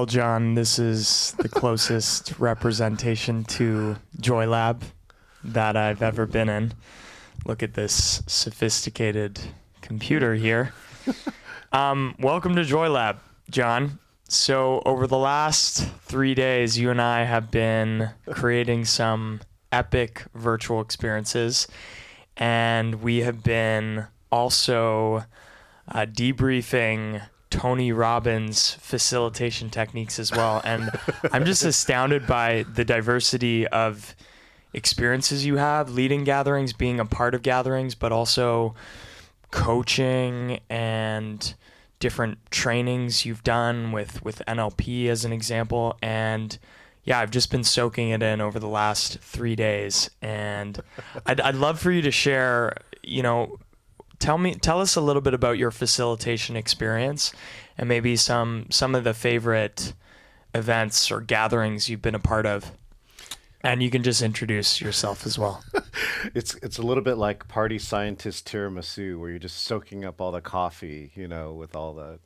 Well, John, this is the closest representation to Joy Lab that I've ever been in. Look at this sophisticated computer here. Welcome to Joy Lab, John. So over the last 3 days, you and I have been creating some epic virtual experiences, and we have been also debriefing Tony Robbins' facilitation techniques as well. And I'm just astounded by the diversity of experiences you have, leading gatherings, being a part of gatherings, but also coaching and different trainings you've done with NLP as an example. And yeah, I've just been soaking it in over the last 3 days. And I'd love for you to share, tell us a little bit about your facilitation experience and maybe some of the favorite events or gatherings you've been a part of. And you can just introduce yourself as well. It's a little bit like party scientist tiramisu, where you're just soaking up all the coffee, with all the.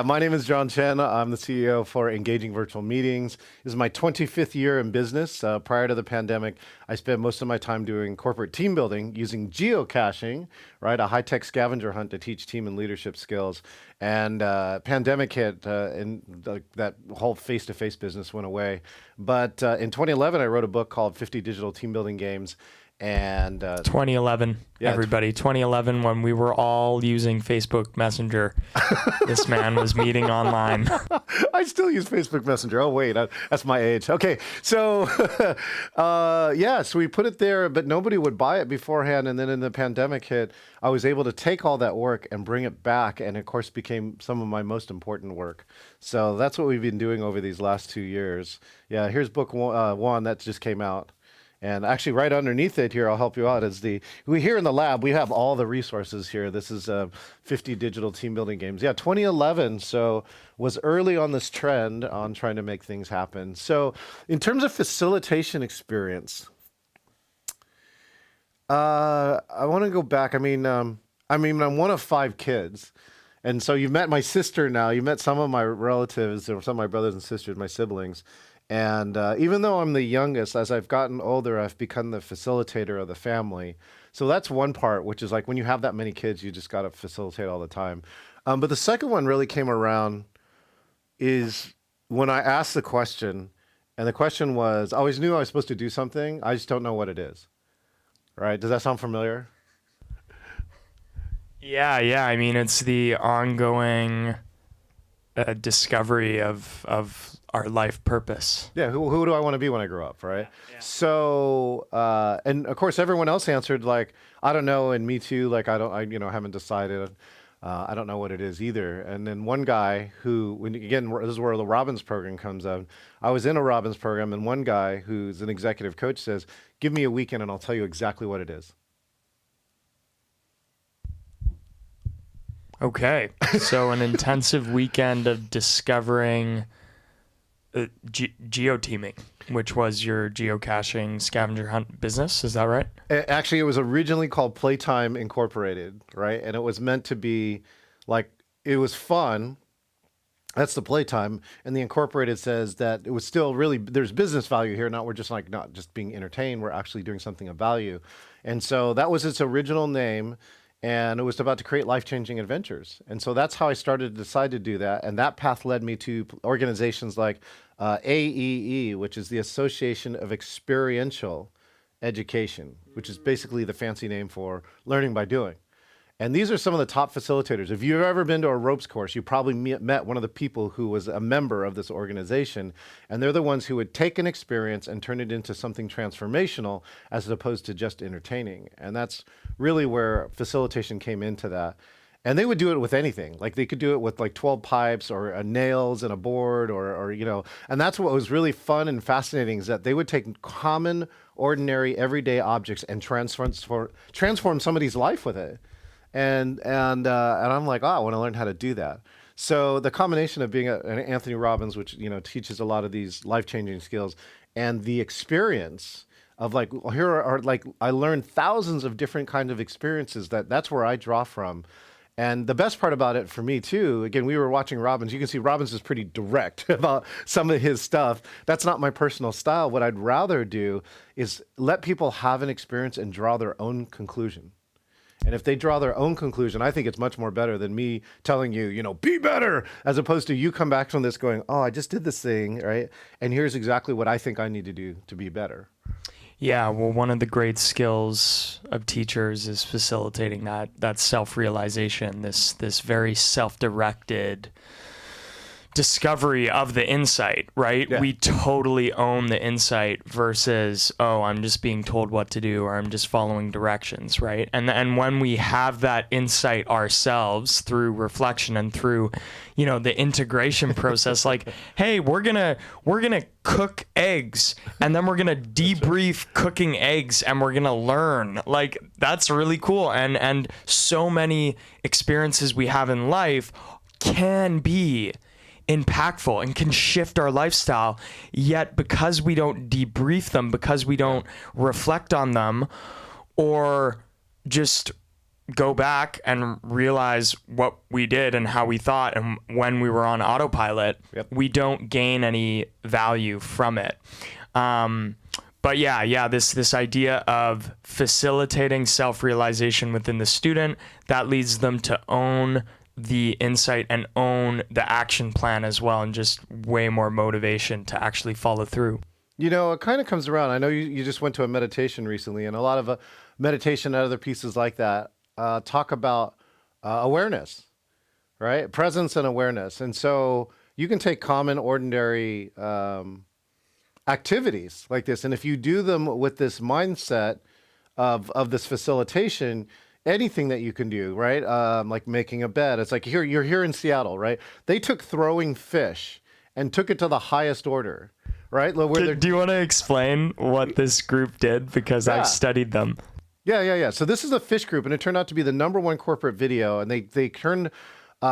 My name is John Chen. I'm the CEO for Engaging Virtual Meetings. This is my 25th year in business. Prior to the pandemic, I spent most of my time doing corporate team building using geocaching, right, a high-tech scavenger hunt to teach team and leadership skills. And pandemic hit, and that whole face-to-face business went away. But in 2011, I wrote a book called 50 Digital Team Building Games. And 2011, yeah, everybody, 2011, when we were all using Facebook Messenger, this man was meeting online. I still use Facebook Messenger. Oh, wait, that's my age. Okay, so so we put it there, but nobody would buy it beforehand. And then in the pandemic hit, I was able to take all that work and bring it back. And of course, became some of my most important work. So that's what we've been doing over these last 2 years. Yeah, here's book one that just came out. And actually right underneath it here, I'll help you out, we here in the lab, we have all the resources here. This is 50 digital team building games. Yeah, 2011, so was early on this trend on trying to make things happen. So in terms of facilitation experience, I want to go back. I'm one of 5 kids. And so you've met my sister now. You met some of my relatives, or some of my brothers and sisters, my siblings. And even though I'm the youngest, as I've gotten older, I've become the facilitator of the family. So that's one part, which is like when you have that many kids, you just got to facilitate all the time. But the second one really came around is when I asked the question, and the question was, I always knew I was supposed to do something, I just don't know what it is. Right? Does that sound familiar? Yeah. It's the ongoing discovery of our life purpose. Yeah, who do I want to be when I grow up, right? Yeah. So, and of course, everyone else answered like, I don't know, and me too. Like, I haven't decided. I don't know what it is either. And then one guy who, this is where the Robbins program comes up. I was in a Robbins program, and one guy who's an executive coach says, "Give me a weekend, and I'll tell you exactly what it is." Okay, so an intensive weekend of discovering geo-teaming, which was your geocaching scavenger hunt business. Is that right? Actually, it was originally called Playtime Incorporated, right? And it was meant to be like, it was fun. That's the Playtime. And the Incorporated says that it was still really, there's business value here. We're just like, not just being entertained. We're actually doing something of value. And so that was its original name. And it was about to create life-changing adventures. And so that's how I started to decide to do that. And that path led me to organizations like AEE, which is the Association of Experiential Education, which is basically the fancy name for learning by doing. And these are some of the top facilitators. If you've ever been to a ropes course, you probably met one of the people who was a member of this organization. And they're the ones who would take an experience and turn it into something transformational as opposed to just entertaining. And that's really where facilitation came into that. And they would do it with anything. Like they could do it with like 12 pipes or nails and a board or and that's what was really fun and fascinating, is that they would take common, ordinary, everyday objects and transform somebody's life with it. And I'm like, I want to learn how to do that. So the combination of being an Anthony Robbins, which teaches a lot of these life-changing skills, and the experience of like, here are like, I learned thousands of different kinds of experiences. That's where I draw from. And the best part about it for me too, again, we were watching Robbins. You can see Robbins is pretty direct about some of his stuff. That's not my personal style. What I'd rather do is let people have an experience and draw their own conclusion. And if they draw their own conclusion, I think it's much more better than me telling you, be better, as opposed to you come back from this going, oh, I just did this thing, right? And here's exactly what I think I need to do to be better. Yeah, well, one of the great skills of teachers is facilitating that self-realization, this very self-directed discovery of the insight, right? Yeah. We totally own the insight versus, oh, I'm just being told what to do, or I'm just following directions, right? And when we have that insight ourselves through reflection and through, the integration process, like, hey, we're gonna cook eggs, and then we're gonna debrief cooking eggs, and we're gonna learn. Like, that's really cool. And so many experiences we have in life can be impactful and can shift our lifestyle, yet because we don't debrief them, because we don't reflect on them, or just go back and realize what we did and how we thought and when we were on autopilot, we don't gain any value from it. But this idea of facilitating self-realization within the student, that leads them to own the insight and own the action plan as well, and just way more motivation to actually follow through. It kind of comes around. I know you just went to a meditation recently, and a lot of meditation and other pieces like that talk about awareness, right? Presence and awareness. And so you can take common, ordinary activities like this, and if you do them with this mindset of this facilitation, anything that you can do, right? Like making a bed. It's like you're here in Seattle, right? They took throwing fish and took it to the highest order, right? Do you want to explain what this group did? Because I've studied them. Yeah. So this is a fish group, and it turned out to be the #1 corporate video, and they turned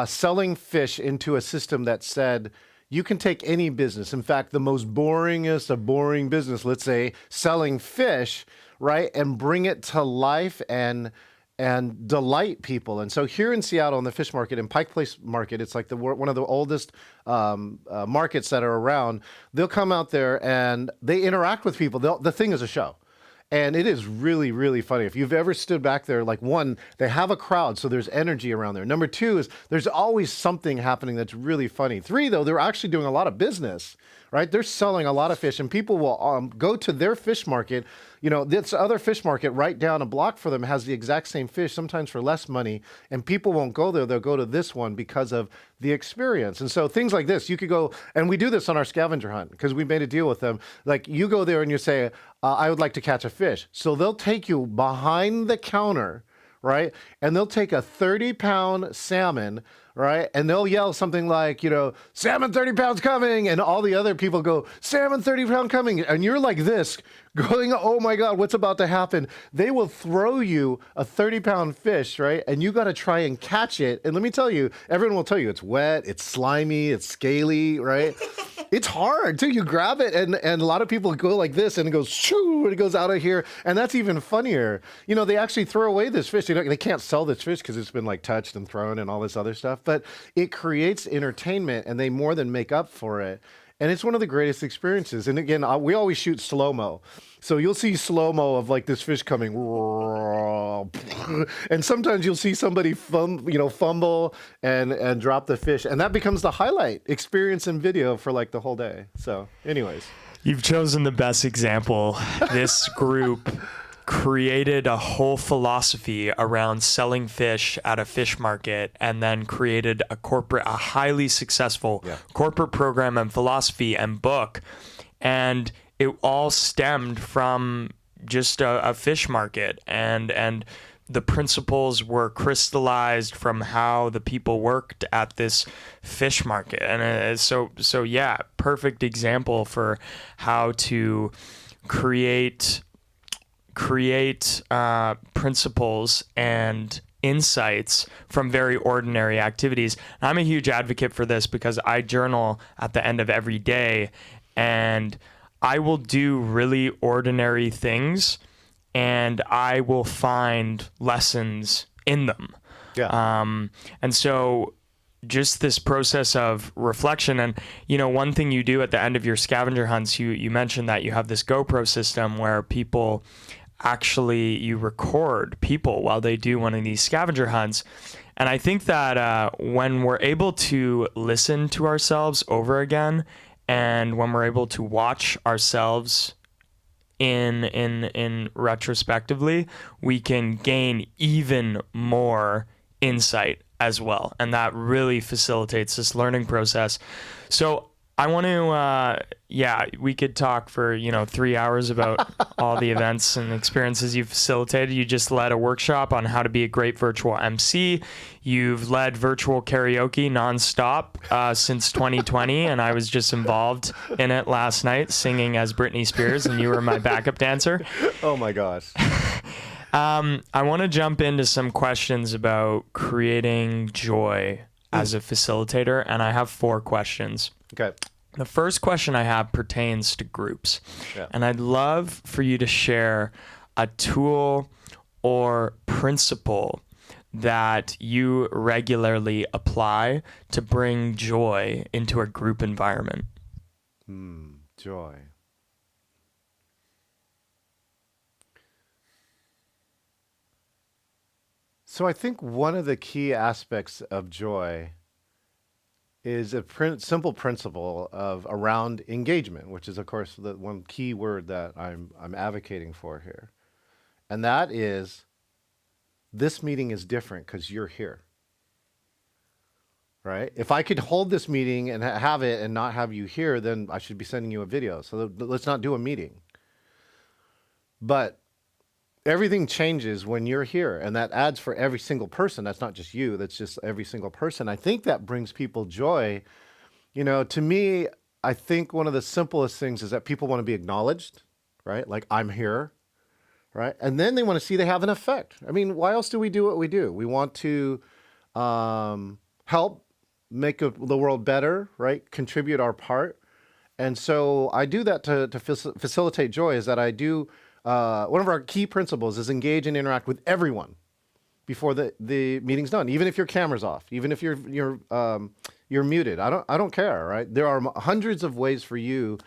selling fish into a system that said, you can take any business. In fact, the most boringest of boring business, let's say selling fish, right? And bring it to life and delight people. And so here in Seattle, in the fish market, in Pike Place Market, it's like one of the oldest markets that are around. They'll come out there and they interact with people. The thing is a show. And it is really, really funny. If you've ever stood back there, like, one, they have a crowd, so there's energy around there. Number two is there's always something happening that's really funny. Three, though, they're actually doing a lot of business, right? They're selling a lot of fish, and people will go to their fish market. This other fish market right down a block for them has the exact same fish, sometimes for less money, and people won't go there. They'll go to this one because of the experience. And so things like this, you could go, and we do this on our scavenger hunt because we made a deal with them. Like, you go there and you say, I would like to catch a fish. So they'll take you behind the counter, right? And they'll take a 30-pound salmon, right? And they'll yell something like, salmon 30 pounds coming. And all the other people go, salmon 30 pound coming. And you're like this, going, oh my God, what's about to happen? They will throw you a 30-pound fish, right? And you got to try and catch it. And let me tell you, everyone will tell you it's wet, it's slimy, it's scaly, right? It's hard too. You grab it and a lot of people go like this and it goes shoo, and it goes out of here. And that's even funnier. They actually throw away this fish. They can't sell this fish because it's been like touched and thrown and all this other stuff, but it creates entertainment and they more than make up for it. And it's one of the greatest experiences. And again, we always shoot slow-mo. So you'll see slow-mo of like this fish coming. And sometimes you'll see somebody fumble and drop the fish. And that becomes the highlight experience in video for like the whole day. So anyways. You've chosen the best example. This group created a whole philosophy around selling fish at a fish market, and then created a highly successful corporate program and philosophy and book. And it all stemmed from just a fish market, and the principles were crystallized from how the people worked at this fish market. And so perfect example for how to create principles and insights from very ordinary activities. And I'm a huge advocate for this because I journal at the end of every day, and I will do really ordinary things and I will find lessons in them. Yeah. And so just this process of reflection, and one thing you do at the end of your scavenger hunts, you mentioned that you have this GoPro system where people actually, you record people while they do one of these scavenger hunts. And I think that when we're able to listen to ourselves over again, and when we're able to watch ourselves in retrospectively, we can gain even more insight as well, and that really facilitates this learning process. So I want to we could talk for 3 hours about all the events and experiences you've facilitated. You just led a workshop on how to be a great virtual MC. You've led virtual karaoke nonstop since 2020, and I was just involved in it last night, singing as Britney Spears, and you were my backup dancer. Oh my gosh. I want to jump into some questions about creating joy as a facilitator, and I have 4 questions. Okay. The first question I have pertains to groups. Yeah. And I'd love for you to share a tool or principle that you regularly apply to bring joy into a group environment. Joy. So I think one of the key aspects of joy is a simple principle of around engagement, which is, of course, the one key word that I'm advocating for here. And that is, this meeting is different because you're here. Right? If I could hold this meeting and have it and not have you here, then I should be sending you a video. So let's not do a meeting. But everything changes when you're here, and that adds for every single person. That's not just you, that's just every single person. I think that brings people joy. To me, I think one of the simplest things is that people want to be acknowledged, right? Like, I'm here, right? And then they want to see they have an effect. I mean, why else do we do what we do? We want to help make the world better, right? Contribute our part. And so I do that to facilitate joy, is that I do one of our key principles is engage and interact with everyone before the meeting's done, even if your camera's off, even if you're muted. I don't care, right? There are hundreds of ways for you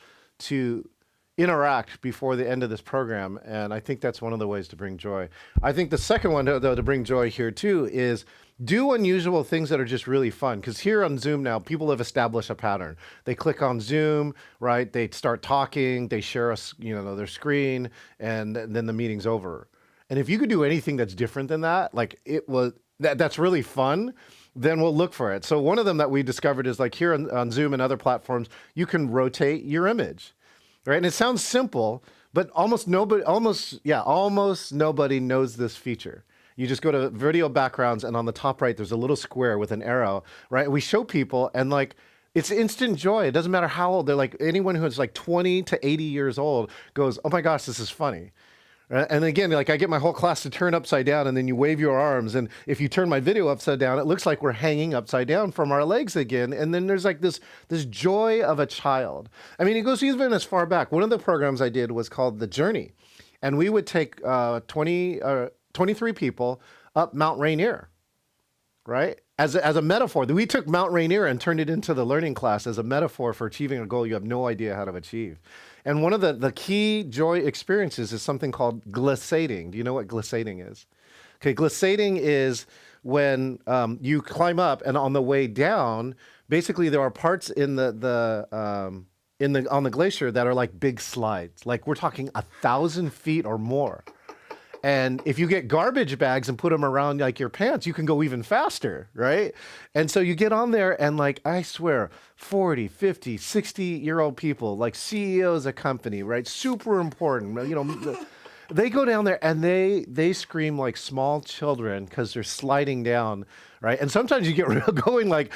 to interact before the end of this program, and I think that's one of the ways to bring joy. I think the second one, though, to bring joy here too, is do unusual things that are just really fun. Because here on Zoom now, people have established a pattern. They click on Zoom, right? They start talking, they share their screen, and then the meeting's over. And if you could do anything that's different than that, like that's really fun, then we'll look for it. So one of them that we discovered is, like, here on Zoom and other platforms, you can rotate your image, right? And it sounds simple, but almost nobody knows this feature. You just go to video backgrounds, and on the top right, there's a little square with an arrow, right? We show people, and like, it's instant joy. It doesn't matter how old they're. Like, anyone who's like 20 to 80 years old goes, oh my gosh, this is funny. And again, like, I get my whole class to turn upside down, and then you wave your arms. And if you turn my video upside down, it looks like we're hanging upside down from our legs again. And then there's like this joy of a child. I mean, it goes even as far back. One of the programs I did was called The Journey. And we would take 23 people up Mount Rainier, right? As a metaphor. We took Mount Rainier and turned it into the learning class as a metaphor for achieving a goal you have no idea how to achieve. And one of the key joy experiences is something called glissading. Do you know what glissading is? Okay, glissading is when you climb up, and on the way down, basically there are parts on the glacier that are like big slides. Like, we're talking 1,000 feet or more. And if you get garbage bags and put them around like your pants, you can go even faster, right? And so you get on there, and like, I swear, 40, 50, 60-year-old people, like CEOs of company, right? Super important, they go down there, and they scream like small children because they're sliding down, right? And sometimes you get going like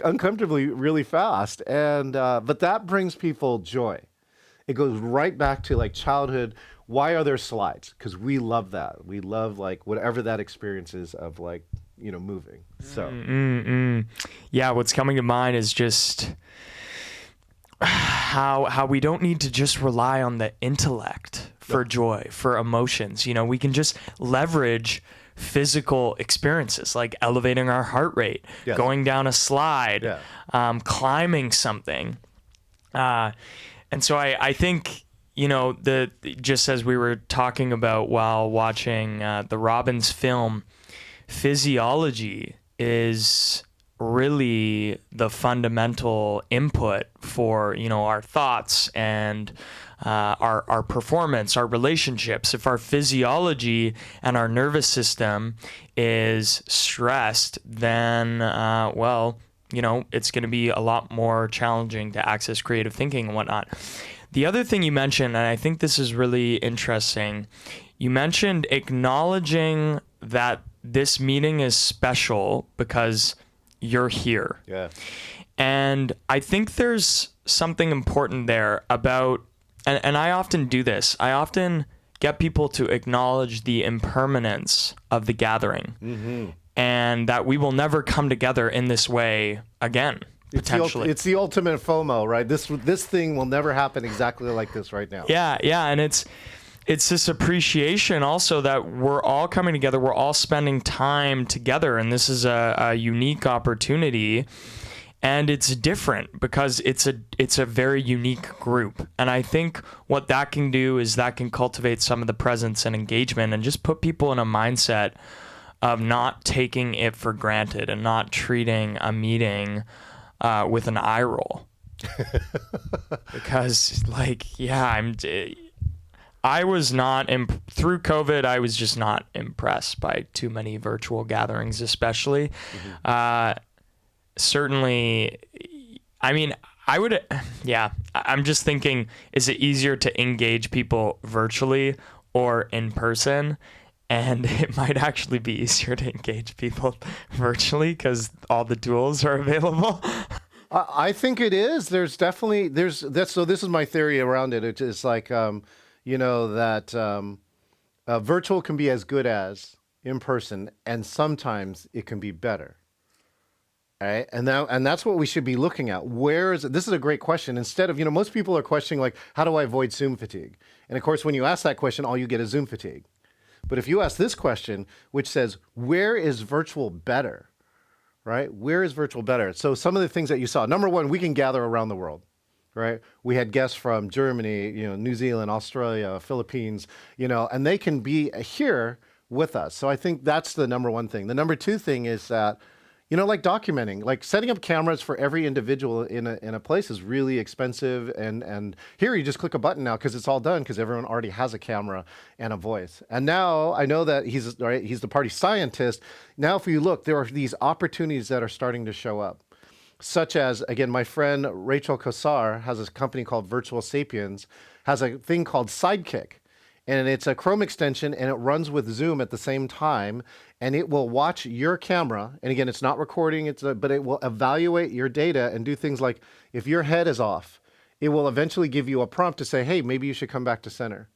uncomfortably really fast. And but that brings people joy. It goes right back to like childhood. Why are there slides? Because we love that. We love like whatever that experience is of like, moving. So yeah, what's coming to mind is just how we don't need to just rely on the intellect for joy, for emotions. We can just leverage physical experiences, like elevating our heart rate, Yes. going down a slide, Yeah. climbing something. And so I think, just as we were talking about while watching the Robbins film, physiology is really the fundamental input for, our thoughts and our performance, our relationships. If our physiology and our nervous system is stressed, then, it's going to be a lot more challenging to access creative thinking and whatnot. The other thing you mentioned, and I think this is really interesting, you mentioned acknowledging that this meeting is special because you're here. Yeah. And I think there's something important there about, and I often do this, I often get people to acknowledge the impermanence of the gathering and that we will never come together in this way again, potentially. It's the ultimate FOMO, right? This thing will never happen exactly like this right now. Yeah, and it's this appreciation also that we're all coming together, we're all spending time together, and this is a unique opportunity. And it's different because it's a very unique group. And I think what that can do is that can cultivate some of the presence and engagement and just put people in a mindset of not taking it for granted and not treating a meeting with an eye roll. Because I was not, through COVID, I was just not impressed by too many virtual gatherings, especially. Certainly, I mean, I'm just thinking, is it easier to engage people virtually or in person? And it might actually be easier to engage people virtually because all the tools are available. I think it is. There's definitely, so this is my theory around it. It's like, that virtual can be as good as in person, and sometimes it can be better. All right. And that's what we should be looking at. This is a great question. Instead of, most people are questioning, like, how do I avoid Zoom fatigue? And of course, when you ask that question, all you get is Zoom fatigue. But if you ask this question, which says, where is virtual better? Right? Where is virtual better? So some of the things that you saw, number one, we can gather around the world. Right? We had guests from Germany, New Zealand, Australia, Philippines, and they can be here with us. So I think that's the number one thing. The number two thing is that, like documenting, like setting up cameras for every individual in a place is really expensive. And here you just click a button now because it's all done because everyone already has a camera and a voice. And now I know that he's the party scientist. Now, if you look, there are these opportunities that are starting to show up. Such as, again, my friend Rachel Kossar has a company called Virtual Sapiens, has a thing called Sidekick. And it's a Chrome extension, and it runs with Zoom at the same time. And it will watch your camera. And again, it's not recording, but it will evaluate your data and do things like, if your head is off, it will eventually give you a prompt to say, hey, maybe you should come back to center.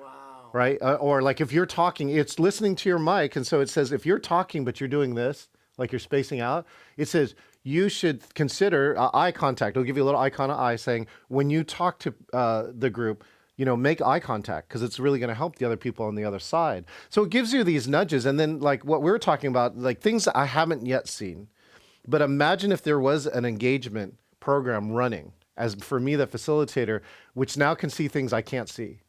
Wow. Right? Or like if you're talking, it's listening to your mic. And so it says, if you're talking, but you're doing this, like you're spacing out, it says, you should consider eye contact. It'll give you a little icon of eye saying, when you talk to the group, make eye contact because it's really going to help the other people on the other side. So it gives you these nudges. And then like what we're talking about, like things that I haven't yet seen. But imagine if there was an engagement program running, as for me, the facilitator, which now can see things I can't see,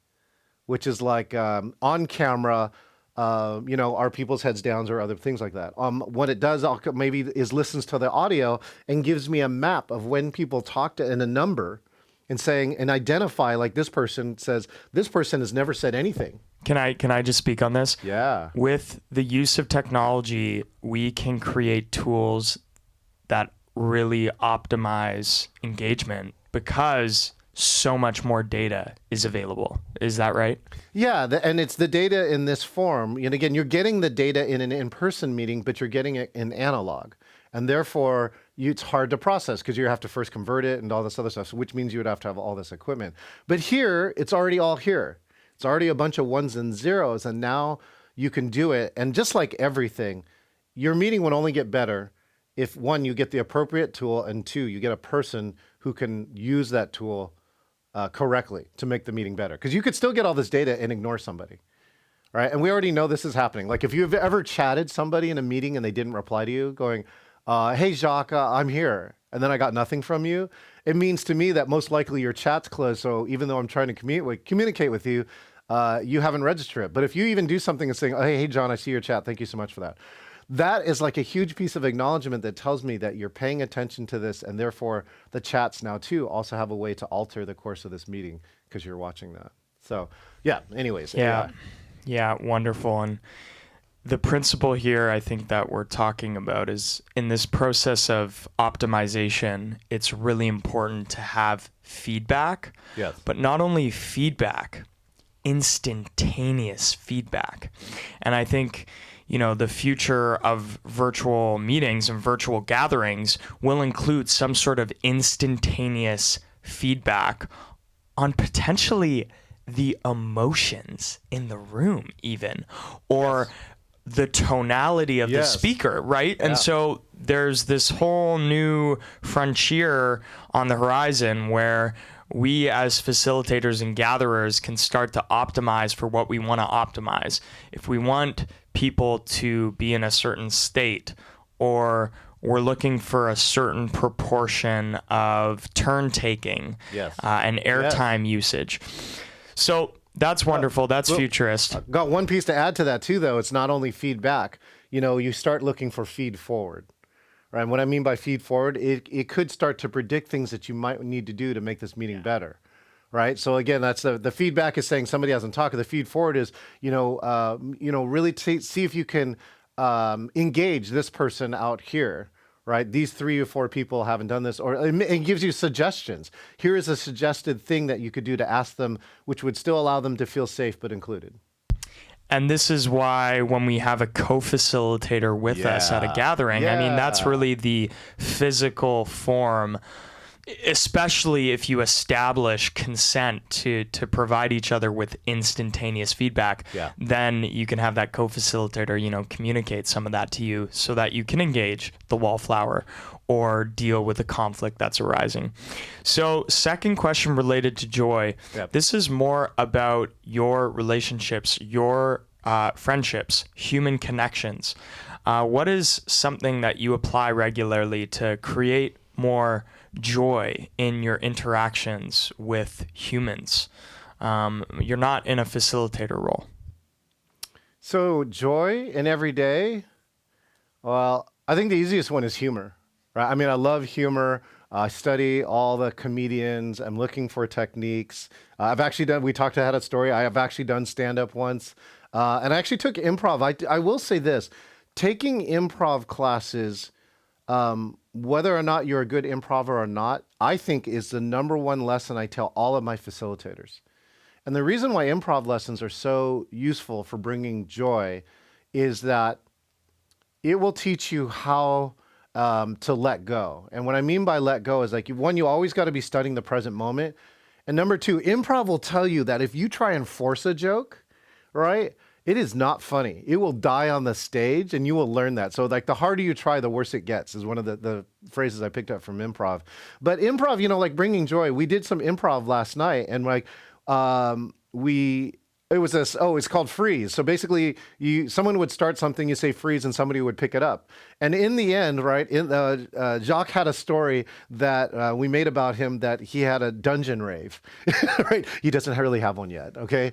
which is like on camera, are people's heads down or other things like that. What it does maybe is listens to the audio and gives me a map of when people talk and a number and identify, like this person says, this person has never said anything. Can I just speak on this? Yeah. With the use of technology, we can create tools that really optimize engagement because so much more data is available. Is that right? Yeah, and it's the data in this form. And again, you're getting the data in an in-person meeting, but you're getting it in analog. And therefore, it's hard to process because you have to first convert it and all this other stuff, which means you would have to have all this equipment. But here, it's already all here. It's already a bunch of ones and zeros, and now you can do it. And just like everything, your meeting would only get better if, one, you get the appropriate tool, and two, you get a person who can use that tool correctly to make the meeting better. Because you could still get all this data and ignore somebody. right? And we already know this is happening. Like if you've ever chatted somebody in a meeting and they didn't reply to you going, hey, Jacques, I'm here. And then I got nothing from you. It means to me that most likely your chat's closed. So even though I'm trying to communicate with you, you haven't registered it. But if you even do something and saying, oh, hey, John, I see your chat. Thank you so much for that. That is like a huge piece of acknowledgement that tells me that you're paying attention to this, and therefore the chats now too also have a way to alter the course of this meeting because you're watching that. So yeah, anyways. Yeah. AI. Yeah, wonderful. And the principle here I think that we're talking about is in this process of optimization, it's really important to have feedback. Yes. But not only feedback, instantaneous feedback. And I think, the future of virtual meetings and virtual gatherings will include some sort of instantaneous feedback on potentially the emotions in the room even, or the tonality of the speaker, right? And so there's this whole new frontier on the horizon where we as facilitators and gatherers can start to optimize for what we want to optimize. If we want people to be in a certain state, or we're looking for a certain proportion of turn taking and airtime usage. So that's wonderful. That's futurist. Got one piece to add to that too, though. It's not only feedback. You start looking for feed forward. Right? And what I mean by feed forward, it could start to predict things that you might need to do to make this meeting better. Right. So again, that's the feedback is saying somebody hasn't talked. The feed forward is, really see if you can engage this person out here. Right. These 3 or 4 people haven't done this, or it gives you suggestions. Here is a suggested thing that you could do to ask them, which would still allow them to feel safe but included. And this is why when we have a co-facilitator with us at a gathering, I mean, that's really the physical form, especially if you establish consent to provide each other with instantaneous feedback, then you can have that co-facilitator, communicate some of that to you so that you can engage the wallflower or deal with the conflict that's arising. So second question related to joy. This is more about your relationships, your friendships, human connections. What is something that you apply regularly to create more joy in your interactions with humans? You're not in a facilitator role. So joy in every day. Well, I think the easiest one is humor. Right? I mean, I love humor. I study all the comedians. I'm looking for techniques. I've actually done, we talked about a story. I have actually done stand-up once. And I actually took improv. I will say this, taking improv classes, whether or not you're a good improver or not, I think is the number one lesson I tell all of my facilitators. And the reason why improv lessons are so useful for bringing joy is that it will teach you how to let go. And what I mean by let go is like, one, you always got to be studying the present moment. And number 2, improv will tell you that if you try and force a joke, right, it is not funny. It will die on the stage, and you will learn that. So like the harder you try, the worse it gets is one of the phrases I picked up from improv. But improv, like bringing joy, we did some improv last night, and like it's called freeze. So basically, someone would start something, you say freeze, and somebody would pick it up. And in the end, right, Jacques had a story that we made about him that he had a dungeon rave. Right? He doesn't really have one yet. Okay,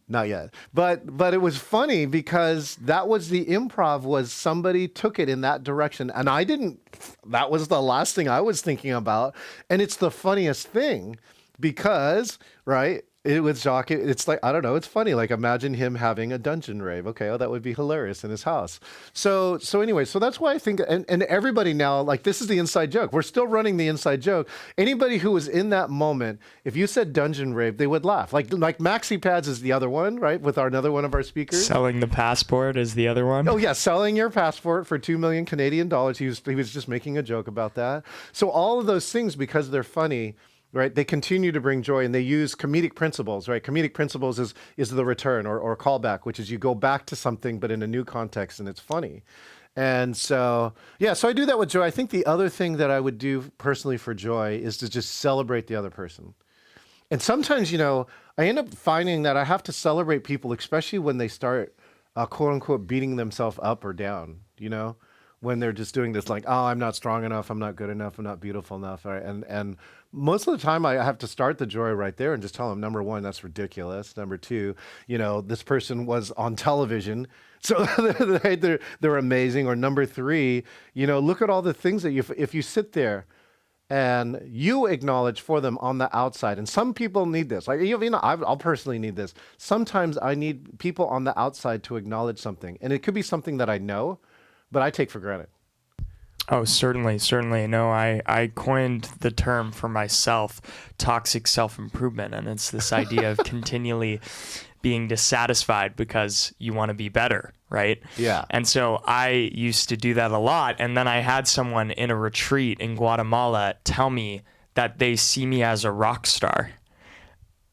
not yet. But it was funny because that was the improv. Was somebody took it in that direction, and I didn't. That was the last thing I was thinking about, and it's the funniest thing because right. It was Jacques. It's like, I don't know. It's funny. Like imagine him having a dungeon rave. Okay. Oh, that would be hilarious in his house. So anyway, so that's why I think, and everybody now, like this is the inside joke. We're still running the inside joke. Anybody who was in that moment, if you said dungeon rave, they would laugh. Like Maxi Pads is the other one, right? With another one of our speakers. Selling the passport is the other one. Oh yeah. Selling your passport for 2 million Canadian dollars. He was just making a joke about that. So all of those things, because they're funny, right? They continue to bring joy, and they use comedic principles, right? Comedic principles is the return or callback, which is you go back to something, but in a new context, and it's funny. And so, so I do that with joy. I think the other thing that I would do personally for joy is to just celebrate the other person. And sometimes, I end up finding that I have to celebrate people, especially when they start, quote unquote, beating themselves up or down, when they're just doing this like, oh, I'm not strong enough, I'm not good enough, I'm not beautiful enough. Right? And most of the time I have to start the joy right there and just tell them, number one, that's ridiculous. Number two, this person was on television, so they're amazing. Or number three, look at all the things that if you sit there and you acknowledge for them on the outside. And some people need this. Like, I'll personally need this. Sometimes I need people on the outside to acknowledge something. And it could be something that I know, but I take for granted. Oh, certainly, certainly. No, I coined the term for myself, toxic self-improvement. And it's this idea of continually being dissatisfied because you want to be better, right? Yeah. And so I used to do that a lot. And then I had someone in a retreat in Guatemala tell me that they see me as a rock star.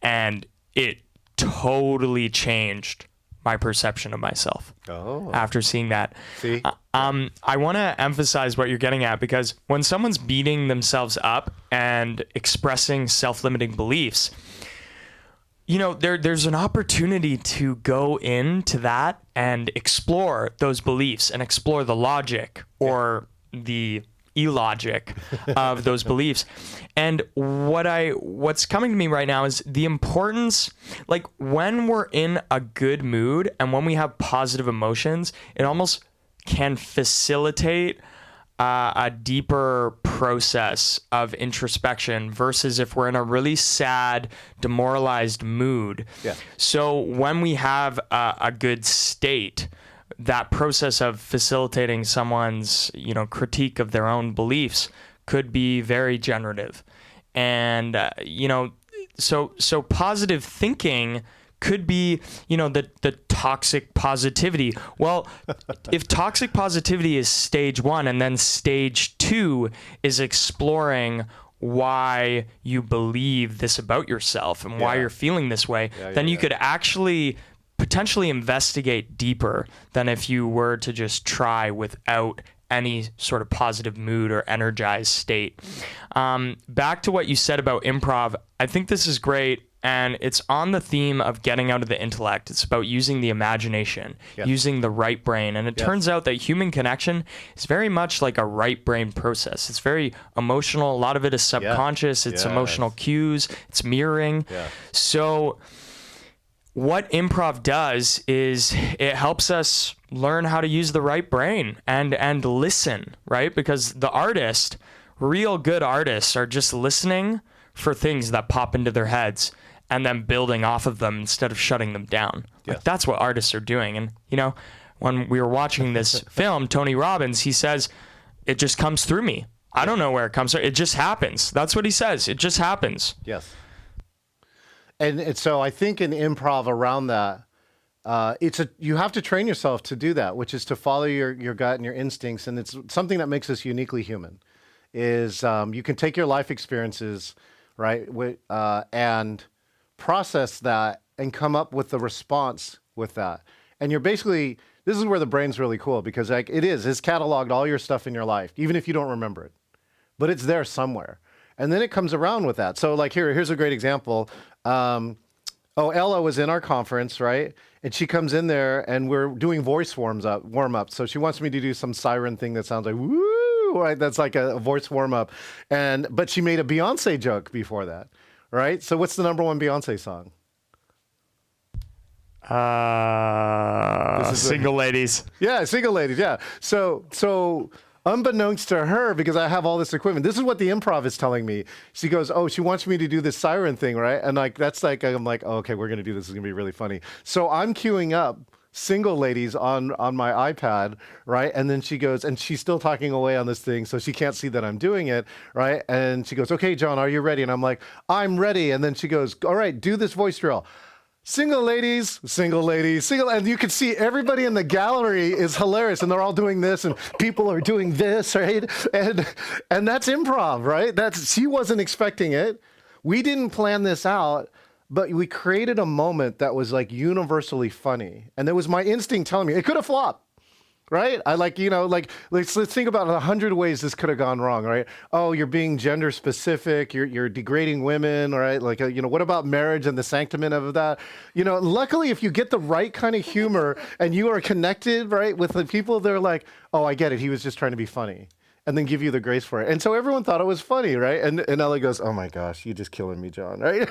And it totally changed my perception of myself after seeing that. See? I want to emphasize what you're getting at, because when someone's beating themselves up and expressing self-limiting beliefs, there's an opportunity to go into that and explore those beliefs and explore the logic or the illogic of those beliefs. And what's coming to me right now is the importance, like when we're in a good mood and when we have positive emotions, it almost can facilitate a deeper process of introspection versus if we're in a really sad, demoralized mood. Yeah. So when we have a good state, that process of facilitating someone's, critique of their own beliefs could be very generative. And, so positive thinking could be, the toxic positivity. Well, if toxic positivity is stage one, and then stage two is exploring why you believe this about yourself and why you're feeling this way, then you could actually potentially investigate deeper than if you were to just try without any sort of positive mood or energized state. Back to what you said about improv, I think this is great. And it's on the theme of getting out of the intellect. It's about using the imagination, using the right brain. And it turns out that human connection is very much like a right brain process. It's very emotional. A lot of it is subconscious. It's emotional cues. It's mirroring. So what improv does is it helps us learn how to use the right brain and listen, right? Because the artist, real good artists, are just listening for things that pop into their heads and then building off of them instead of shutting them down. Like, that's what artists are doing. And, when we were watching this film, Tony Robbins, he says, it just comes through me. I don't know where it comes from. It just happens. That's what he says. It just happens. Yes. And so I think in improv around that, you have to train yourself to do that, which is to follow your gut and your instincts. And it's something that makes us uniquely human is you can take your life experiences, right, and process that and come up with the response with that. And this is where the brain's really cool, because it's cataloged all your stuff in your life, even if you don't remember it, but it's there somewhere. And then it comes around with that. So like here's a great example. Ella was in our conference, right? And she comes in there and we're doing voice warm up. So she wants me to do some siren thing that sounds like woo, right? That's like a voice warm up. But she made a Beyonce joke before that, right? So what's the number one Beyonce song? Single Ladies. Yeah, Single Ladies. Yeah. So unbeknownst to her, because I have all this equipment, this is what the improv is telling me. She goes, oh, she wants me to do this siren thing, right? And I'm like, oh, okay, we're going to do this. It's going to be really funny. So I'm queuing up Single Ladies on my iPad, right? And then she goes, and she's still talking away on this thing, so she can't see that I'm doing it, right? And she goes, okay, John, are you ready? And I'm like, I'm ready. And then she goes, all right, do this voice drill. Single ladies, single ladies, single, and you can see everybody in the gallery is hilarious, and they're all doing this, and people are doing this, right? And that's improv, right? She wasn't expecting it. We didn't plan this out, but we created a moment that was like universally funny, and it was my instinct telling me it could have flopped, right? I like, let's think about 100 ways this could have gone wrong, right? Oh, you're being gender specific. You're degrading women, right? Like, what about marriage and the sanctament of that? Luckily, if you get the right kind of humor and you are connected, right, with the people, they're like, oh, I get it. He was just trying to be funny. And then give you the grace for it. And so everyone thought it was funny, right? And Ellie goes, oh my gosh, you're just killing me, John, right?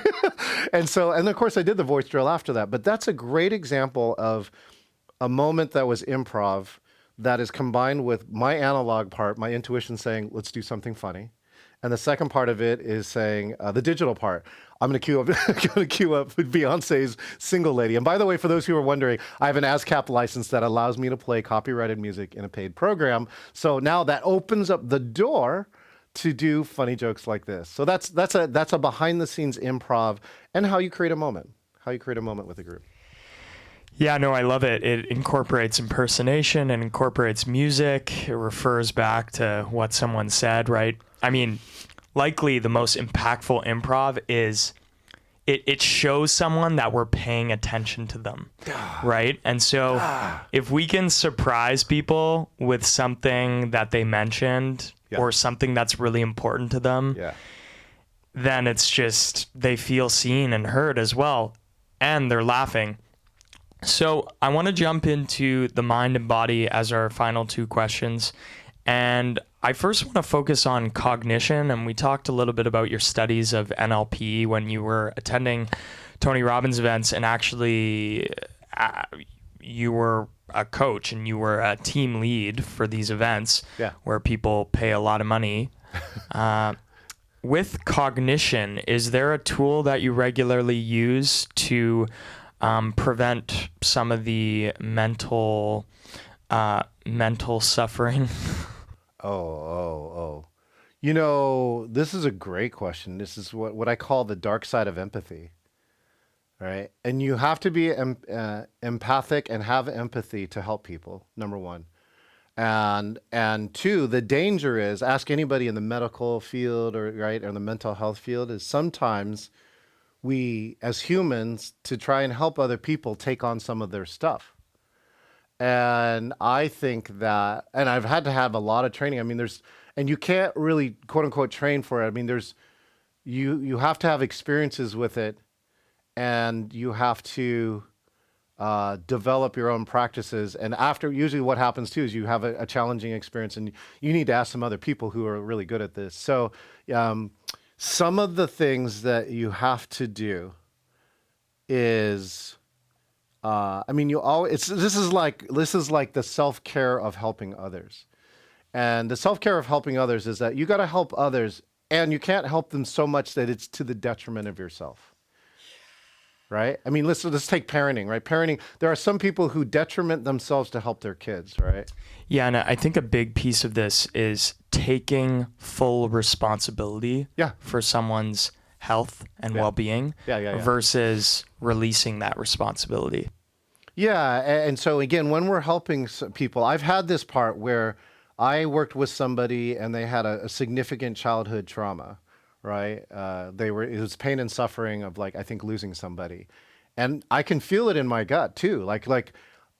And of course I did the voice drill after that. But that's a great example of a moment that was improv that is combined with my analog part, my intuition saying, let's do something funny. And the second part of it is saying the digital part. I'm going to queue up Beyonce's Single Lady. And by the way, for those who are wondering, I have an ASCAP license that allows me to play copyrighted music in a paid program. So now that opens up the door to do funny jokes like this. So that's a behind the scenes improv and how you create a moment. With a group. Yeah, no, I love it. It incorporates impersonation and incorporates music. It refers back to what someone said, right? I mean, likely the most impactful improv is it shows someone that we're paying attention to them, right? And so if we can surprise people with something that they mentioned or something that's really important to them, then it's just they feel seen and heard as well, and they're laughing. So I want to jump into the mind and body as our final two questions. And I first want to focus on cognition. And we talked a little bit about your studies of NLP when you were attending Tony Robbins events. And actually, you were a coach and you were a team lead for these events where people pay a lot of money. With cognition, is there a tool that you regularly use to prevent some of the mental suffering? Oh. This is a great question. This is what I call the dark side of empathy, right? And you have to be empathic and have empathy to help people, number one. And two, the danger is, ask anybody in the medical field or the mental health field, is sometimes we, as humans, to try and help other people, take on some of their stuff. And I think that, and I've had to have a lot of training. I mean, and you can't really, quote unquote, train for it. I mean, you have to have experiences with it, and you have to develop your own practices. And usually what happens too is you have a challenging experience, and you need to ask some other people who are really good at this. So, some of the things that you have to do is, this is like the self-care of helping others. And the self-care of helping others is that you got to help others, and you can't help them so much that it's to the detriment of yourself. Right? I mean, let's take parenting, right? Parenting, there are some people who detriment themselves to help their kids, right? Yeah, and I think a big piece of this is taking full responsibility for someone's health and well-being versus releasing that responsibility. Yeah, and so again, when we're helping people, I've had this part where I worked with somebody and they had a significant childhood trauma, right? It was pain and suffering of, like, I think, losing somebody. And I can feel it in my gut too. Like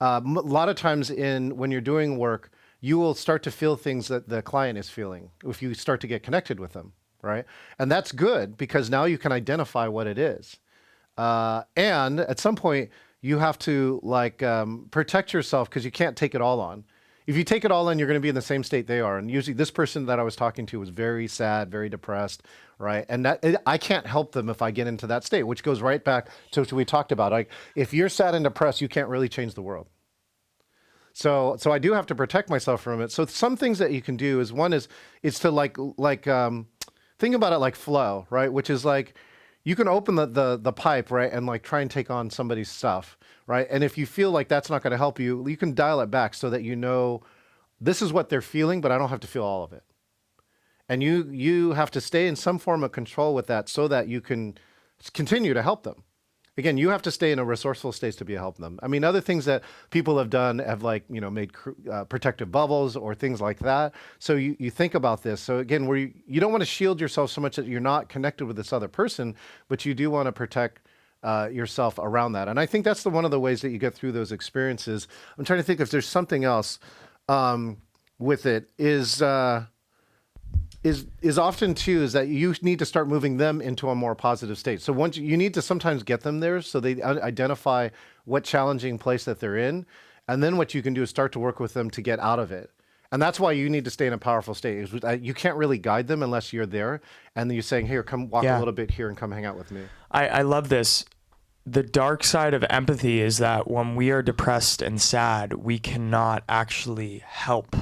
a lot of times when you're doing work, you will start to feel things that the client is feeling if you start to get connected with them, right? And that's good because now you can identify what it is. And at some point you have to protect yourself because you can't take it all on. If you take it all in, you're going to be in the same state they are. And usually this person that I was talking to was very sad, very depressed, right? And I can't help them if I get into that state, which goes right back to what we talked about. Like, if you're sad and depressed, you can't really change the world. So I do have to protect myself from it. So some things that you can do is, one is to think about it like flow, right? Which is like, you can open the pipe, right? And try and take on somebody's stuff, right? And if you feel like that's not going to help you, you can dial it back so that you know this is what they're feeling, but I don't have to feel all of it. And you have to stay in some form of control with that so that you can continue to help them. Again, you have to stay in a resourceful state to be helping them. I mean, other things that people have done have made protective bubbles or things like that. So you think about this. So again, where you don't want to shield yourself so much that you're not connected with this other person, but you do want to protect yourself around that. And I think that's one of the ways that you get through those experiences. I'm trying to think if there's something else. with it is often too is that you need to start moving them into a more positive state. So once you need to sometimes get them there so they identify what challenging place that they're in, and then what you can do is start to work with them to get out of it. And that's why you need to stay in a powerful state. You can't really guide them unless you're there, and then you're saying, "Here, come walk a little bit here and come hang out with me." I love this. The dark side of empathy is that when we are depressed and sad, we cannot actually help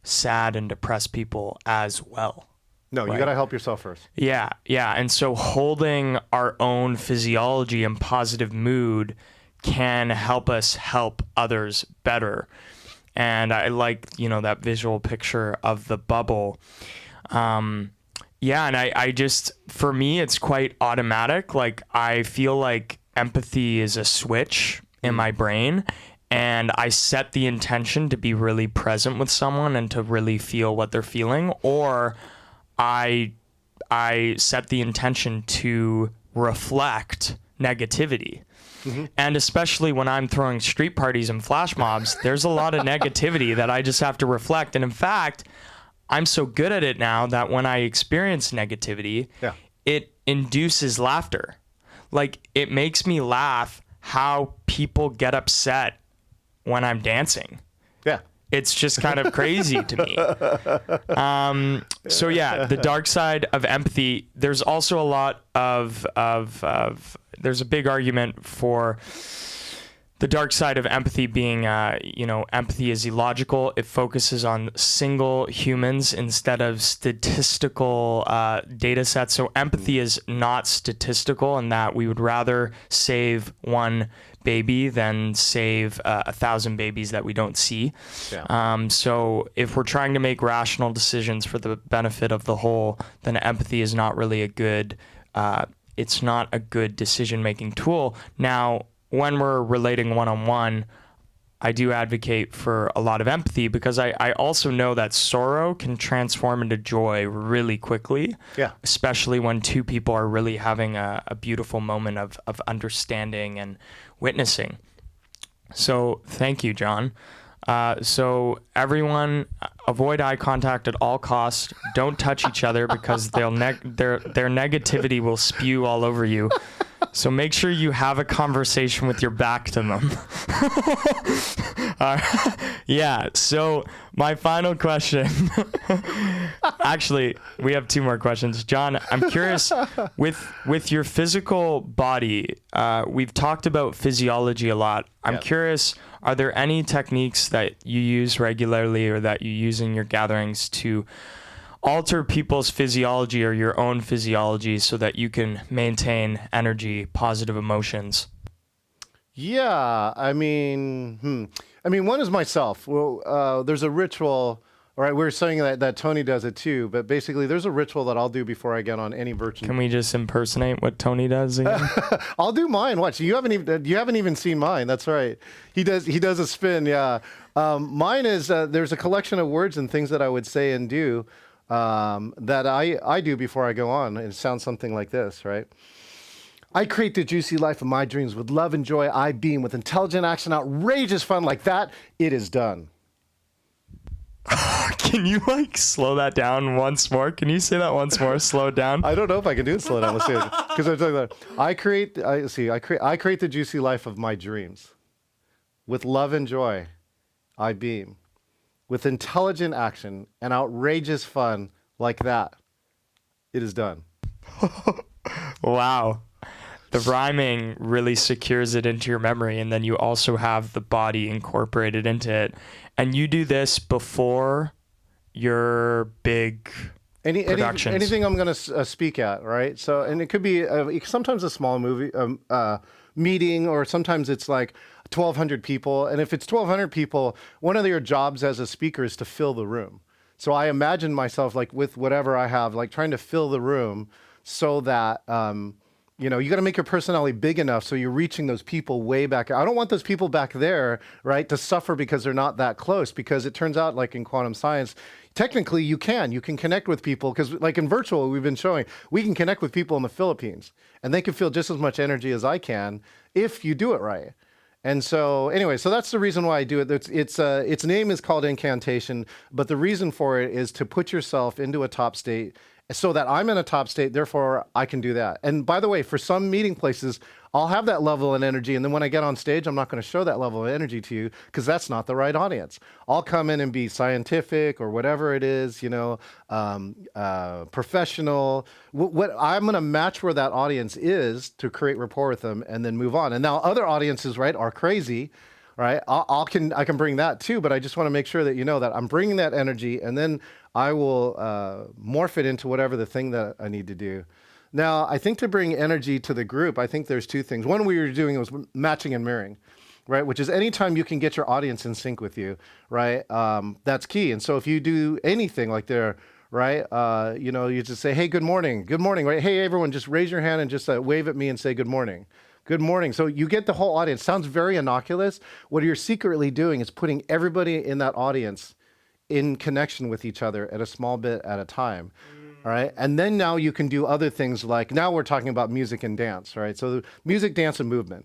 sad and depressed people as well. No, you got to help yourself first. Yeah. And so holding our own physiology and positive mood can help us help others better. And I like, that visual picture of the bubble. And I just, for me, it's quite automatic. Like, I feel like empathy is a switch in my brain, and I set the intention to be really present with someone and to really feel what they're feeling, or I set the intention to reflect negativity. Mm-hmm. And especially when I'm throwing street parties and flash mobs, there's a lot of negativity that I just have to reflect. And in fact, I'm so good at it now that when I experience negativity, it induces laughter. Like, it makes me laugh how people get upset when I'm dancing. Yeah. It's just kind of crazy to me. So yeah, the dark side of empathy. There's also a lot of there's a big argument for the dark side of empathy being, empathy is illogical. It focuses on single humans instead of statistical data sets. So empathy is not statistical in that we would rather save one baby than save 1,000 babies that we don't see. Yeah. So if we're trying to make rational decisions for the benefit of the whole, then empathy is not really a good, it's not a good decision-making tool. Now, when we're relating one-on-one, I do advocate for a lot of empathy because I also know that sorrow can transform into joy really quickly. Yeah. Especially when two people are really having a beautiful moment of understanding and witnessing. So thank you, John. So everyone, avoid eye contact at all costs. Don't touch each other because their negativity will spew all over you. So make sure you have a conversation with your back to them. Yeah, so my final question. Actually, we have two more questions. John, I'm curious, with your physical body, we've talked about physiology a lot. I'm curious, are there any techniques that you use regularly or that you use in your gatherings to alter people's physiology or your own physiology so that you can maintain energy, positive emotions? Yeah, I mean, one is myself. Well, there's a ritual. All right, we were saying that Tony does it too, but basically, there's a ritual that I'll do before I get on any virtual. Can we just impersonate what Tony does again? I'll do mine. Watch, you haven't even seen mine. That's right. He does a spin. Yeah, mine is there's a collection of words and things that I would say and do that I do before I go on. It sounds something like this, right? I create the juicy life of my dreams with love and joy. I beam with intelligent action, outrageous fun like that. It is done. Can you slow that down once more? Can you say that once more? Slow it down. I don't know if I can do it slow down. Let's see it. Because I'm talking about I create the juicy life of my dreams with love and joy. I beam with intelligent action and outrageous fun like that. It is done. Wow. The rhyming really secures it into your memory, and then you also have the body incorporated into it. And you do this before your big productions. Anything I'm going to speak at, right? So, and it could be sometimes a small movie meeting, or sometimes it's like 1,200 people. And if it's 1,200 people, one of your jobs as a speaker is to fill the room. So I imagine myself with whatever I have, trying to fill the room so that you got to make your personality big enough so you're reaching those people way back. I don't want those people back there, right, to suffer because they're not that close, because it turns out, like in quantum science, technically you can connect with people, because like in virtual, we've been showing, we can connect with people in the Philippines and they can feel just as much energy as I can if you do it right. And so anyway, so that's the reason why I do it. Its name is called incantation, but the reason for it is to put yourself into a top state so that I'm in a top state, therefore I can do that. And by the way, for some meeting places, I'll have that level of energy, and then when I get on stage, I'm not going to show that level of energy to you because that's not the right audience. I'll come in and be scientific or whatever it is, professional. What I'm going to match where that audience is to create rapport with them and then move on. And now other audiences, right, are crazy. Right, I can bring that too, but I just want to make sure that you know that I'm bringing that energy, and then I will morph it into whatever the thing that I need to do. Now, I think to bring energy to the group, I think there's two things. One we were doing was matching and mirroring, right? Which is anytime you can get your audience in sync with you, right? That's key. And so if you do anything like there, right? You just say, hey, good morning, right? Hey, everyone, just raise your hand and just wave at me and say good morning. Good morning. So you get the whole audience. Sounds very innocuous. What you're secretly doing is putting everybody in that audience in connection with each other at a small bit at a time. All right. And then now you can do other things like now we're talking about music and dance, right? So music, dance, and movement.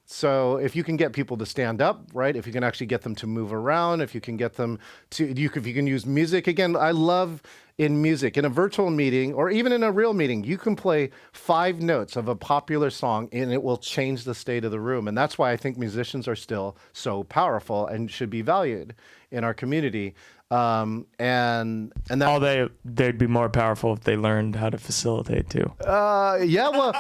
So if you can get people to stand up, right? If you can actually get them to move around, if you can get them to, if you can use music. Again, I love in music, in a virtual meeting or even in a real meeting, you can play 5 notes of a popular song and it will change the state of the room. And that's why I think musicians are still so powerful and should be valued in our community. And that they'd be more powerful if they learned how to facilitate too. Yeah, well,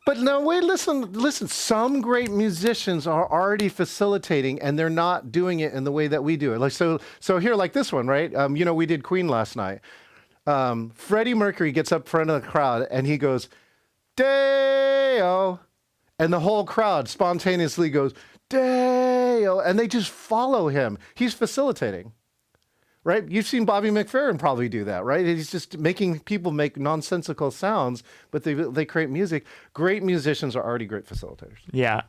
but no, wait, listen. Some great musicians are already facilitating, and they're not doing it in the way that we do it. Like so here, like this one, right? We did Queen last night. Freddie Mercury gets up front of the crowd, and he goes, Deo, and the whole crowd spontaneously goes, Deo, and they just follow him. He's facilitating. Right? You've seen Bobby McFerrin probably do that, right? He's just making people make nonsensical sounds, but they create music. Great musicians are already great facilitators. Yeah.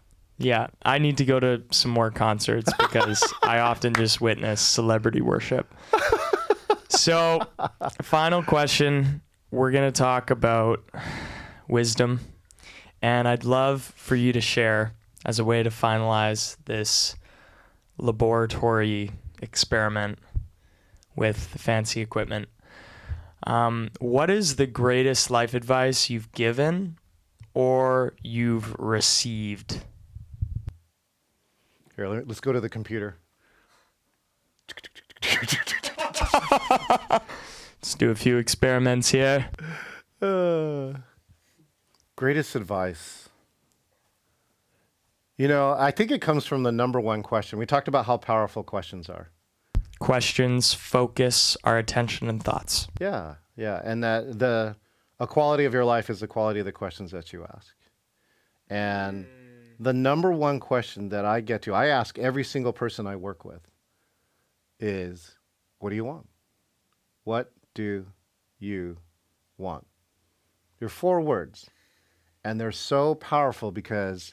I need to go to some more concerts because I often just witness celebrity worship. So, final question. We're going to talk about wisdom, and I'd love for you to share as a way to finalize this laboratory experiment with the fancy equipment. What is the greatest life advice you've given or you've received? Here, let's go to the computer. Let's do a few experiments here. Greatest advice. I think it comes from the number one question. We talked about how powerful questions are. Questions focus our attention and thoughts. Yeah. And that a quality of your life is the quality of the questions that you ask. And the number one question that I get to, I ask every single person I work with is, what do you want? What do you want? They're 4 words. And they're so powerful because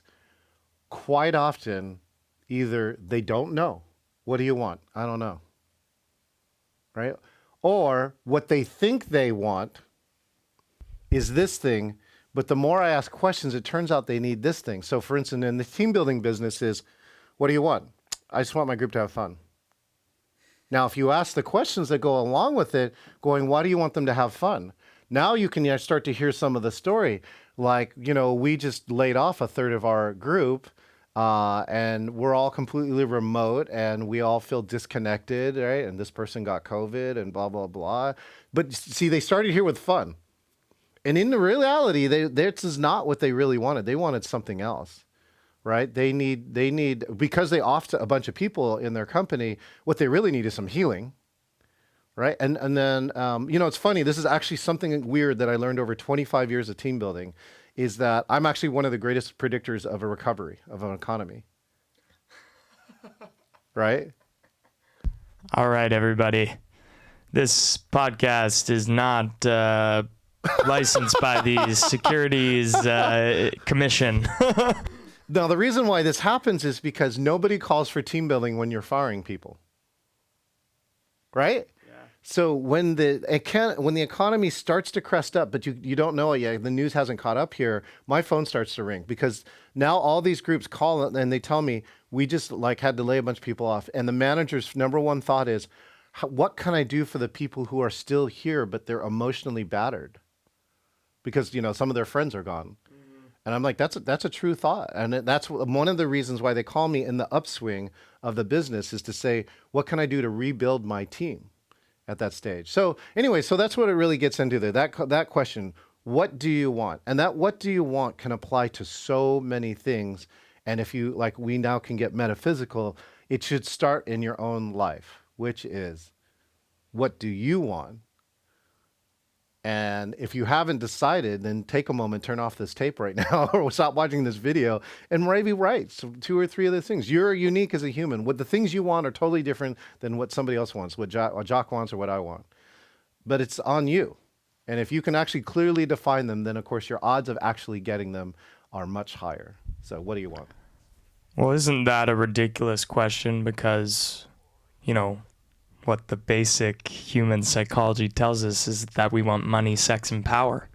quite often either they don't know. What do you want? I don't know. Right? Or what they think they want is this thing, but the more I ask questions, it turns out they need this thing. So for instance, in the team building business is, what do you want? I just want my group to have fun. Now, if you ask the questions that go along with it, going, why do you want them to have fun? Now you can start to hear some of the story. Like, we just laid off a third of our group. And we're all completely remote and we all feel disconnected, right? And this person got COVID and blah, blah, blah. But see, they started here with fun. And in the reality, this is not what they really wanted. They wanted something else, right? They need, because they offed a bunch of people in their company, what they really need is some healing, right? And then, it's funny. This is actually something weird that I learned over 25 years of team building. Is that I'm actually one of the greatest predictors of a recovery of an economy. Right? All right, everybody. This podcast is not licensed by the Securities Commission. Now, the reason why this happens is because nobody calls for team building when you're firing people. Right? Yeah. So when the economy starts to crest up, but you don't know it yet, the news hasn't caught up here, my phone starts to ring because now all these groups call and they tell me we just like had to lay a bunch of people off. And the manager's number one thought is, what can I do for the people who are still here, but they're emotionally battered? Because, some of their friends are gone. And I'm like, that's a true thought. And that's one of the reasons why they call me in the upswing of the business is to say, what can I do to rebuild my team at that stage? So anyway, so that's what it really gets into there. That question, what do you want? And that what do you want can apply to so many things. And if you, like we now can get metaphysical, it should start in your own life, which is, what do you want? And if you haven't decided, then take a moment, turn off this tape right now, or stop watching this video, and maybe write two or three of the things. You're unique as a human. What the things you want are totally different than what somebody else wants, what Jacques wants or what I want. But it's on you. And if you can actually clearly define them, then of course your odds of actually getting them are much higher. So what do you want? Well, isn't that a ridiculous question? Because, what the basic human psychology tells us is that we want money, sex, and power.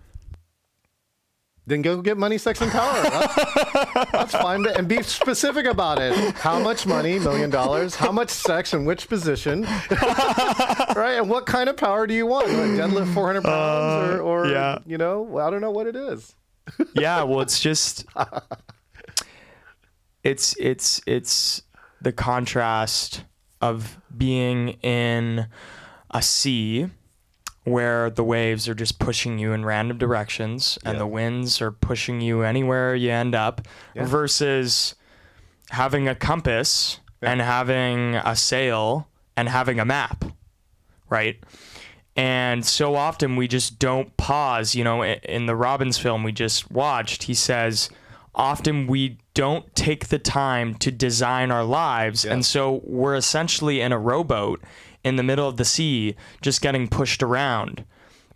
Then go get money, sex, and power. That's fine. And be specific about it. How much money? $1 million. How much sex in which position? Right? And what kind of power do you want? Like deadlift 400 pounds or yeah. I don't know what it is. Yeah, well, it's just, it's the contrast of being in a sea where the waves are just pushing you in random directions and the winds are pushing you anywhere you end up versus having a compass and having a sail and having a map, right? And so often we just don't pause. In the Robbins film we just watched, he says, often we don't take the time to design our lives. And so we're essentially in a rowboat in the middle of the sea, just getting pushed around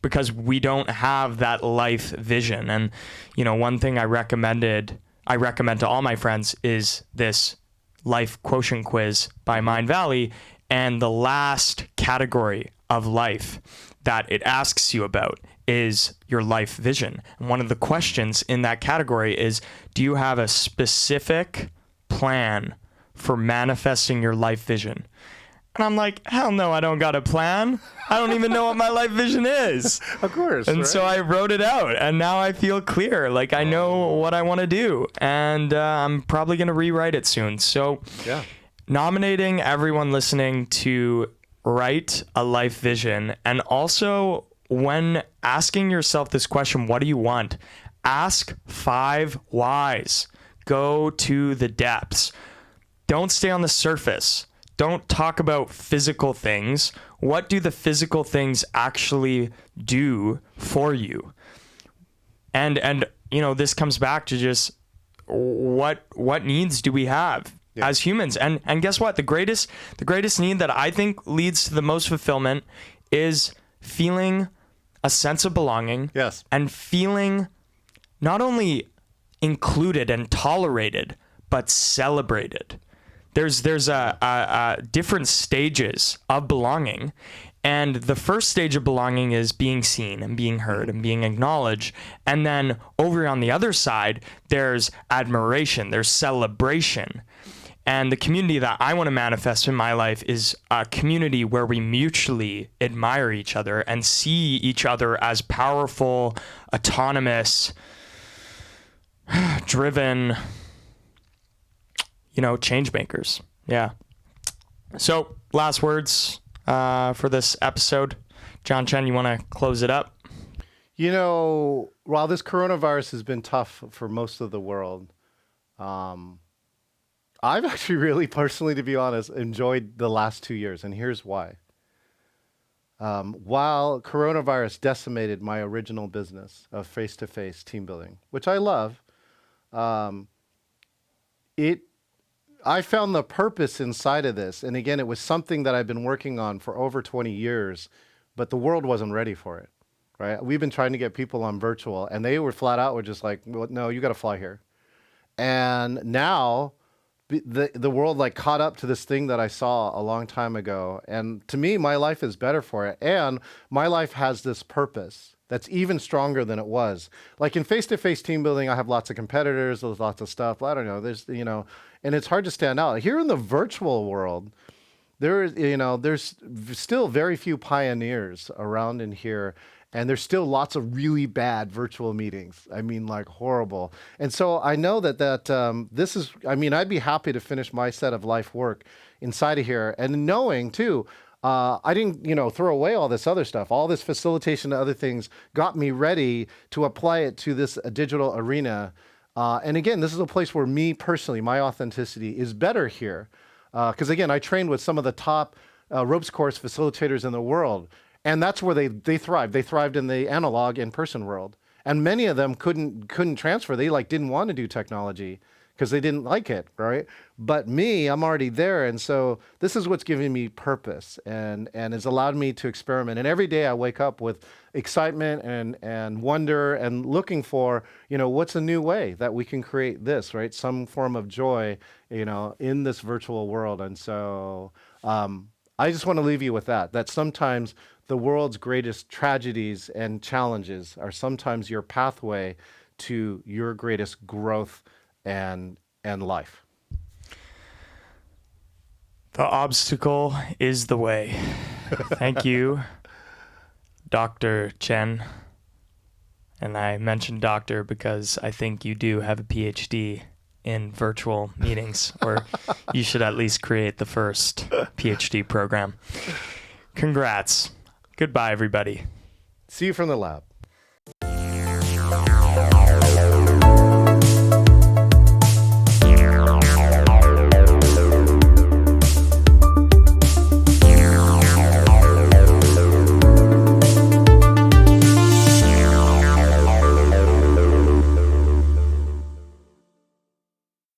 because we don't have that life vision. And, one thing I recommend to all my friends is this life quotient quiz by Mind Valley. And the last category of life that it asks you about is your life vision. And one of the questions in that category is, do you have a specific plan for manifesting your life vision? And I'm like, hell no, I don't got a plan. I don't even know what my life vision is. Of course. And right? so I wrote it out, and now I feel clear. Like I know what I want to do, and I'm probably going to rewrite it soon. So nominating everyone listening to write a life vision, and also when asking yourself this question, what do you want? Ask 5 whys. Go to the depths. Don't stay on the surface. Don't talk about physical things. What do the physical things actually do for you? And this comes back to just what needs do we have as humans? And guess what? The greatest need that I think leads to the most fulfillment is feeling a sense of belonging. Yes. And feeling not only included and tolerated, but celebrated. There's a different stages of belonging. And the first stage of belonging is being seen and being heard and being acknowledged. And then over on the other side, there's admiration, there's celebration. And the community that I want to manifest in my life is a community where we mutually admire each other and see each other as powerful, autonomous, driven, change makers. Yeah. So last words for this episode. John Chen, you want to close it up? While this coronavirus has been tough for most of the world, I've actually really personally, to be honest, enjoyed the last 2 years, and here's why. While coronavirus decimated my original business of face-to-face team building, which I love, I found the purpose inside of this. And again, it was something that I've been working on for over 20 years, but the world wasn't ready for it, right? We've been trying to get people on virtual, and they were flat out were just like, well, no, you got to fly here. And now the world like caught up to this thing that I saw a long time ago. And to me, my life is better for it. And my life has this purpose that's even stronger than it was. Like in face-to-face team building, I have lots of competitors, there's lots of stuff. I don't know. And it's hard to stand out. Here in the virtual world, there's still very few pioneers around in here, and there's still lots of really bad virtual meetings. I mean, like horrible. And so I know that this is. I mean, I'd be happy to finish my set of life work inside of here, and knowing too. I didn't, throw away all this other stuff. All this facilitation and other things got me ready to apply it to this digital arena. And again, this is a place where me personally, my authenticity is better here. Because again, I trained with some of the top ropes course facilitators in the world, and that's where they thrived. They thrived in the analog in-person world, and many of them couldn't transfer. They didn't want to do technology because they didn't like it, right? But me, I'm already there, and so this is what's giving me purpose and has allowed me to experiment. And every day I wake up with excitement and wonder and looking for, what's a new way that we can create this, right? Some form of joy, in this virtual world. And so I just want to leave you with that sometimes the world's greatest tragedies and challenges are sometimes your pathway to your greatest growth and life. The obstacle is the way. Thank you, Dr. Chen. And I mentioned doctor because I think you do have a PhD in virtual meetings, or you should at least create the first PhD program. Congrats. Goodbye, everybody. See you from the lab.